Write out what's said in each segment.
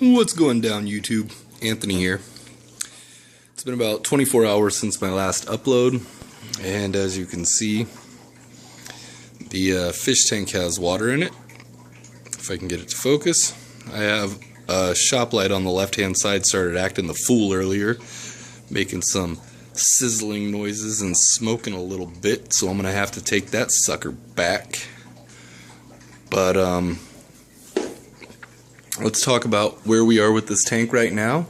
What's going down, YouTube? Anthony here. It's been about 24 hours since my last upload, and as you can see, the fish tank has water in it. If I can get it to focus. I have a shop light on the left hand side started acting the fool earlier, making some sizzling noises and smoking a little bit, so I'm gonna have to take that sucker back. But let's talk about where we are with this tank right now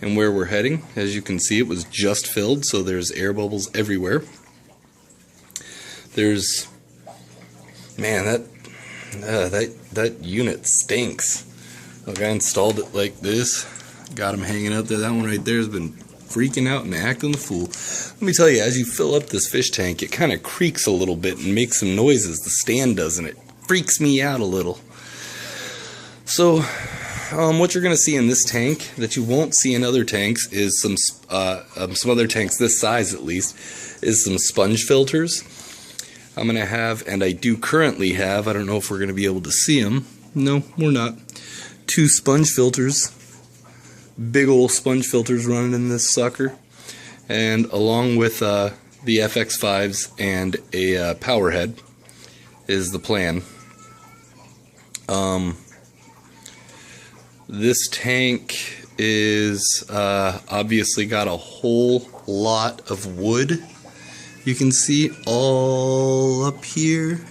and where we're heading. As you can see, it was just filled, so there's air bubbles everywhere. There's, man, that unit stinks. Look, I installed it like this, got him hanging up there. That one right there has been freaking out and acting the fool. Let me tell you, as you fill up this fish tank, it kind of creaks a little bit and makes some noises. The stand doesn't. It freaks me out a little. So, what you're going to see in this tank that you won't see in other tanks is some other tanks this size at least, is some sponge filters. I'm going to have, and I do currently have, I don't know if we're going to be able to see them. No, we're not. 2 sponge filters, big old sponge filters running in this sucker, and along with the FX5s and a power head is the plan. This tank is obviously got a whole lot of wood. You can see all up here.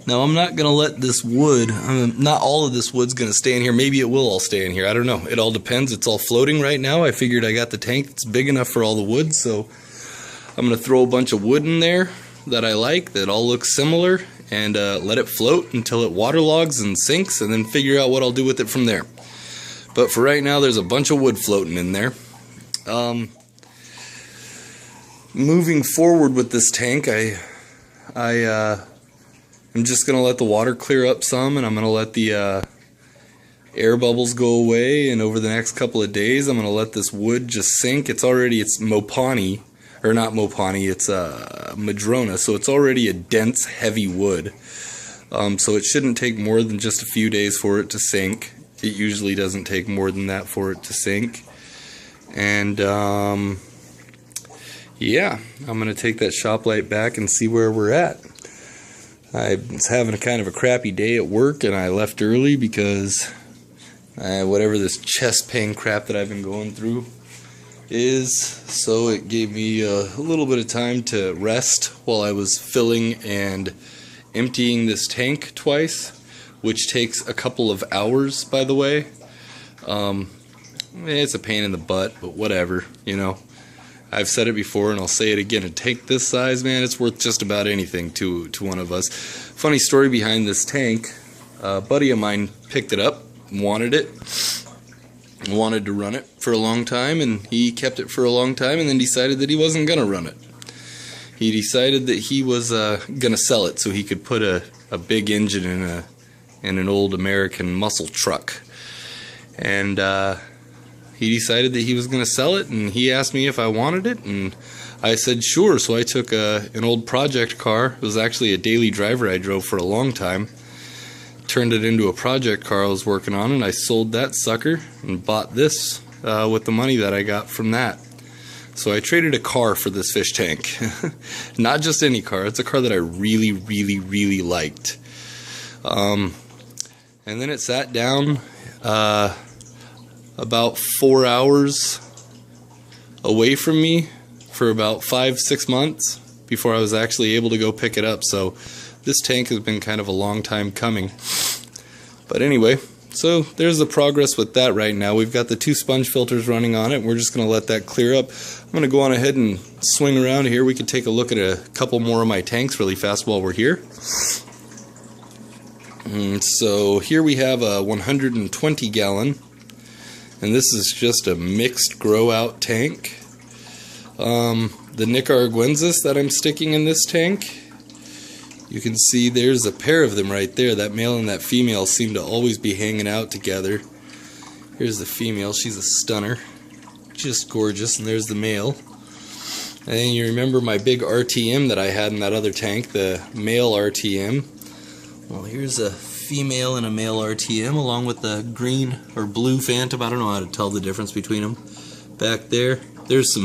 Now I'm not going to let this wood, not all of this wood's going to stay in here. Maybe it will all stay in here. I don't know. It all depends. It's all floating right now. I figured I got the tank that's big enough for all the wood, so I'm going to throw a bunch of wood in there that I like, that all look similar, and let it float until it waterlogs and sinks, and then figure out what I'll do with it from there. But for right now, there's a bunch of wood floating in there. Moving forward with this tank, I'm just going to let the water clear up some, and I'm going to let the air bubbles go away, and over the next couple of days, I'm going to let this wood just sink. It's Mopani, or not Mopani, it's Madrona, so it's already a dense, heavy wood. So it shouldn't take more than just a few days for it to sink. It usually doesn't take more than that for it to sink. And yeah, I'm going to take that shop light back and see where we're at. I was having a kind of a crappy day at work, and I left early because whatever this chest pain crap that I've been going through is, so it gave me a little bit of time to rest while I was filling and emptying this tank twice, which takes a couple of hours, by the way. It's a pain in the butt, but whatever, you know. I've said it before, and I'll say it again. A tank this size, man, it's worth just about anything to one of us. Funny story behind this tank. A buddy of mine picked it up, wanted to run it for a long time, and he kept it for a long time, and then decided that he wasn't going to run it. He decided that he was going to sell it so he could put a big engine in an old American muscle truck. And he decided that he was going to sell it, and he asked me if I wanted it, and I said sure. So I took an old project car. It was actually a daily driver I drove for a long time. Turned it into a project car I was working on, and I sold that sucker and bought this with the money that I got from that. So I traded a car for this fish tank. Not just any car. It's a car that I really, really, really liked. And then it sat down about 4 hours away from me for about 5-6 months before I was actually able to go pick it up. So this tank has been kind of a long time coming. But anyway, so there's the progress with that right now. We've got the 2 sponge filters running on it. We're just going to let that clear up. I'm going to go on ahead and swing around here. We can take a look at a couple more of my tanks really fast while we're here. So here we have a 120 gallon. And this is just a mixed grow out tank. The Nicaraguensis that I'm sticking in this tank, you can see there's a pair of them right there. That male and that female seem to always be hanging out together. Here's the female, she's a stunner. Just gorgeous, and there's the male. And then you remember my big RTM that I had in that other tank, the male RTM. Well, here's a female and a male RTM, along with the green or blue phantom. I don't know how to tell the difference between them. Back there, there's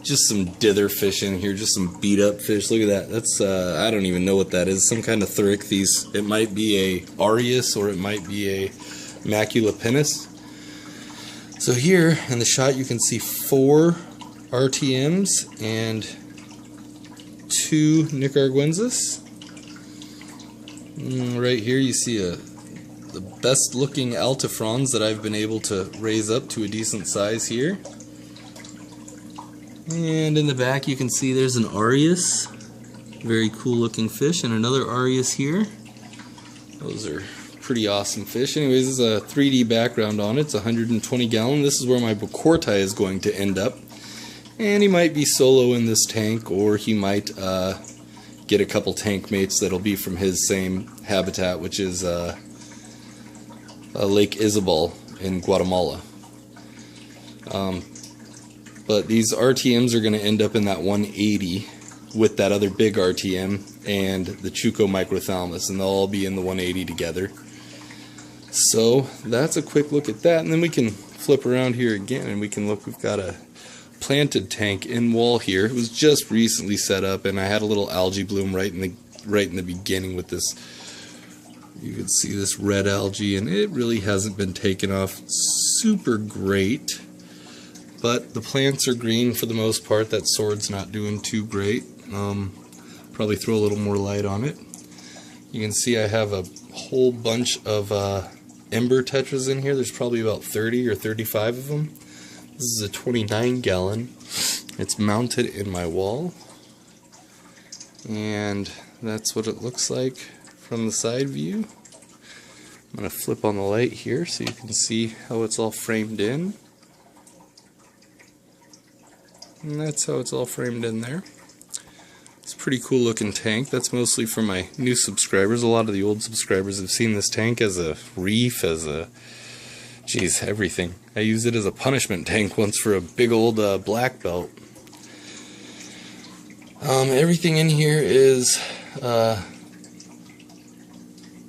just some dither fish in here, just some beat up fish. Look at that. That's I don't even know what that is. Some kind of Therichthyes. It might be a Aureus or it might be a Macula pinus. So here in the shot you can see 4 RTMs and 2 Nicaragüenses. Right here you see the best looking Altifrons that I've been able to raise up to a decent size here. And in the back you can see there's an Aureus. Very cool looking fish, and another Aureus here. Those are pretty awesome fish. Anyways, there's a 3D background on it. It's 120 gallon. This is where my Bokortai is going to end up. And he might be solo in this tank, or he might get a couple tank mates that'll be from his same habitat, which is Lake Isabel in Guatemala. But these RTMs are going to end up in that 180 with that other big RTM and the Chuco microthalamus, and they'll all be in the 180 together. So that's a quick look at that, and then we can flip around here again and we can look. We've got a planted tank in wall here. It was just recently set up, and I had a little algae bloom right in the beginning with this. You can see this red algae, and it really hasn't been taken off super great, but the plants are green for the most part. That sword's not doing too great. Probably throw a little more light on it. You can see I have a whole bunch of ember tetras in here. There's probably about 30 or 35 of them. This is a 29 gallon. It's mounted in my wall, and that's what it looks like from the side view. I'm going to flip on the light here so you can see how it's all framed in. And that's how it's all framed in there. It's a pretty cool looking tank. That's mostly for my new subscribers. A lot of the old subscribers have seen this tank as a reef, as a, geez, everything. I used it as a punishment tank once for a big old black belt. Everything in here is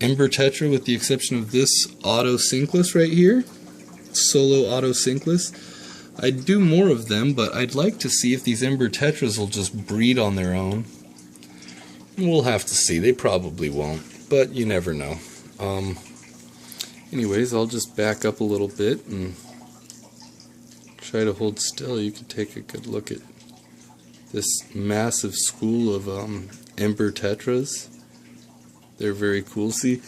ember tetra, with the exception of this auto sinkless right here, solo auto sinkless. I'd do more of them, but I'd like to see if these ember tetras will just breed on their own. We'll have to see. They probably won't, but you never know. Anyways, I'll just back up a little bit and try to hold still. You can take a good look at this massive school of ember tetras. They're very cool. See,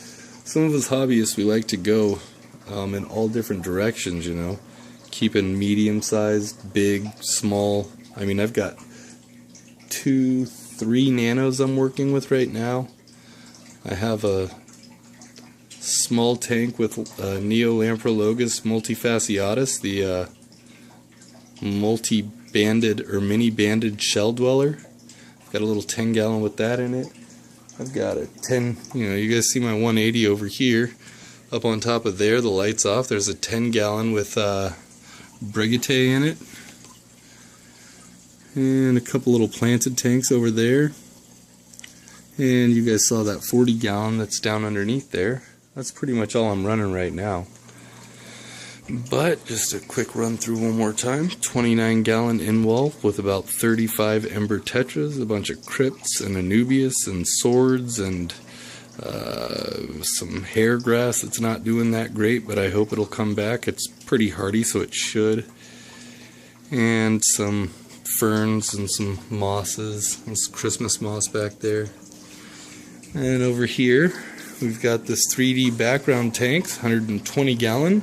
some of us hobbyists, we like to go in all different directions, you know. Keeping medium-sized, big, small. I mean, I've got 2-3 nanos I'm working with right now. I have a small tank with Neolamprologus multifasciatus, the multi-banded or mini-banded shell dweller. I've got a little 10 gallon with that in it. I've got a 10, you guys see my 180 over here. Up on top of there, the light's off. There's a 10 gallon with Brigate in it, and a couple little planted tanks over there, and you guys saw that 40 gallon that's down underneath there. That's pretty much all I'm running right now. But just a quick run through one more time. 29 gallon in wall with about 35 ember tetras, a bunch of crypts and Anubias and swords, and some hair grass that's not doing that great, but I hope it'll come back. It's pretty hardy, so it should. And some ferns and some mosses. There's Christmas moss back there. And over here we've got this 3D background tank, 120 gallon.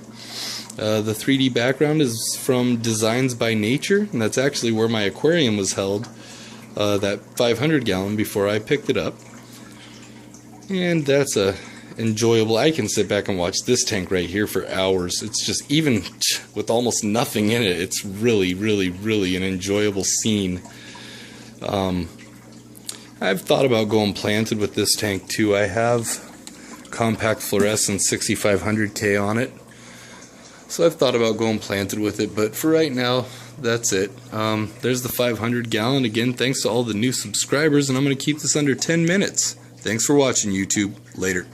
The 3D background is from Designs by Nature, and that's actually where my aquarium was held, that 500 gallon, before I picked it up. And that's a enjoyable. I can sit back and watch this tank right here for hours. It's just, even with almost nothing in it, it's really, really, really an enjoyable scene. I've thought about going planted with this tank too. I have compact fluorescence 6500K on it, so I've thought about going planted with it, but for right now, that's it. There's the 500 gallon. Again, thanks to all the new subscribers, and I'm going to keep this under 10 minutes. Thanks for watching, YouTube. Later.